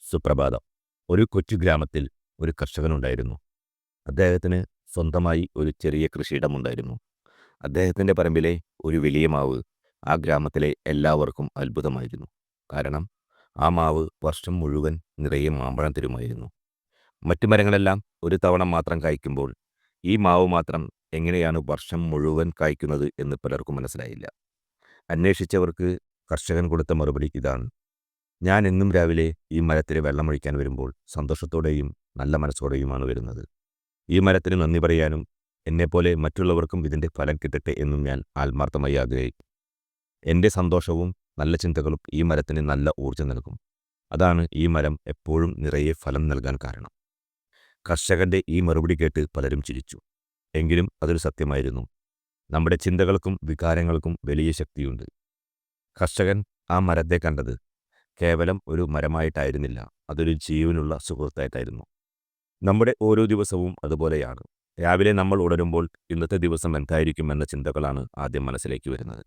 സുപ്രഭാതം. ഒരു കൊച്ചു ഗ്രാമത്തിൽ ഒരു കർഷകനുണ്ടായിരുന്നു. അദ്ദേഹത്തിന് സ്വന്തമായി ഒരു ചെറിയ കൃഷിയിടമുണ്ടായിരുന്നു. അദ്ദേഹത്തിൻ്റെ പറമ്പിലെ ഒരു വലിയ മാവ് ആ ഗ്രാമത്തിലെ എല്ലാവർക്കും അത്ഭുതമായിരുന്നു. കാരണം ആ മാവ് വർഷം മുഴുവൻ നിറയെ മാമ്പഴം തരുമായിരുന്നു. മറ്റു മരങ്ങളെല്ലാം ഒരു തവണ മാത്രം കായ്ക്കുമ്പോൾ ഈ മാവ് മാത്രം എങ്ങനെയാണ് വർഷം മുഴുവൻ കായ്ക്കുന്നത് എന്ന് പലർക്കും മനസ്സിലായില്ല. അന്വേഷിച്ചവർക്ക് കർഷകൻ കൊടുത്ത മറുപടി ഇതാണ്: ഞാൻ എന്നും രാവിലെ ഈ മരത്തിന് വെള്ളമൊഴിക്കാൻ വരുമ്പോൾ സന്തോഷത്തോടെയും നല്ല മനസ്സോടെയുമാണ് വരുന്നത്. ഈ മരത്തിന് നന്ദി പറയാനും എന്നെപ്പോലെ മറ്റുള്ളവർക്കും ഇതിൻ്റെ ഫലം കിട്ടട്ടെ എന്നും ഞാൻ ആത്മാർത്ഥമായി ആഗ്രഹിക്കും. എൻ്റെ സന്തോഷവും നല്ല ചിന്തകളും ഈ മരത്തിന് നല്ല ഊർജ്ജം നൽകും. അതാണ് ഈ മരം എപ്പോഴും നിറയെ ഫലം നൽകാൻ കാരണം. കർഷകന്റെ ഈ മറുപടി കേട്ട് പലരും ചിരിച്ചു. എങ്കിലും അതൊരു സത്യമായിരുന്നു. നമ്മുടെ ചിന്തകൾക്കും വികാരങ്ങൾക്കും വലിയ ശക്തിയുണ്ട്. കർഷകൻ ആ മരത്തെ കണ്ടത് കേവലം ഒരു മരമായിട്ടായിരുന്നില്ല, അതൊരു ജീവനുള്ള സുഹൃത്തായിട്ടായിരുന്നു. നമ്മുടെ ഓരോ ദിവസവും അതുപോലെയാണ്. രാവിലെ നമ്മൾ ഉണരുമ്പോൾ ഇന്നത്തെ ദിവസം എന്തായിരിക്കും എന്ന ചിന്തകളാണ് ആദ്യം മനസ്സിലേക്ക് വരുന്നത്.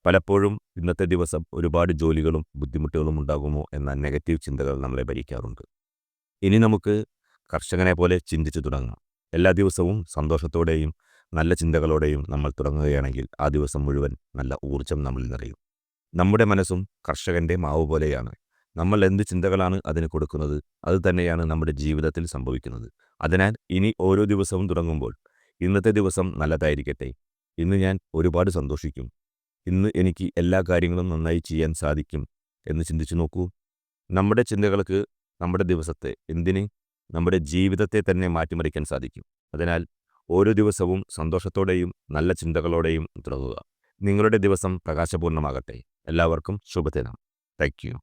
പലപ്പോഴും ഇന്നത്തെ ദിവസം ഒരുപാട് ജോലികളും ബുദ്ധിമുട്ടുകളും ഉണ്ടാകുമോ എന്ന നെഗറ്റീവ് ചിന്തകൾ നമ്മളെ ഭരിക്കാറുണ്ട്. ഇനി നമുക്ക് കർഷകനെ പോലെ ചിന്തിച്ചു തുടങ്ങാം. എല്ലാ ദിവസവും സന്തോഷത്തോടെയും നല്ല ചിന്തകളോടെയും നമ്മൾ തുടങ്ങുകയാണെങ്കിൽ ആ ദിവസം മുഴുവൻ നല്ല ഊർജം നമ്മളിൽ നിറയും. നമ്മുടെ മനസ്സും കർഷകന്റെ മാവ് പോലെയാണ്. നമ്മൾ എന്ത് ചിന്തകളാണ് അതിന് കൊടുക്കുന്നത്, അത് തന്നെയാണ് നമ്മുടെ ജീവിതത്തിൽ സംഭവിക്കുന്നത്. അതിനാൽ ഇനി ഓരോ ദിവസവും തുടങ്ങുമ്പോൾ ഇന്നത്തെ ദിവസം നല്ലതായിരിക്കട്ടെ, ഇന്ന് ഞാൻ ഒരുപാട് സന്തോഷിക്കും, ഇന്ന് എനിക്ക് എല്ലാ കാര്യങ്ങളും നന്നായി ചെയ്യാൻ സാധിക്കും എന്ന് ചിന്തിച്ചു നോക്കൂ. നമ്മുടെ ചിന്തകൾക്ക് നമ്മുടെ ദിവസത്തെ, എന്തിന് നമ്മുടെ ജീവിതത്തെ തന്നെ മാറ്റിമറിക്കാൻ സാധിക്കും. അതിനാൽ ഓരോ ദിവസവും സന്തോഷത്തോടെയും നല്ല ചിന്തകളോടെയും തുടങ്ങുക. നിങ്ങളുടെ ദിവസം പ്രകാശപൂർണ്ണമാകട്ടെ. എല്ലാവർക്കും ശുഭദിനം. Thank you.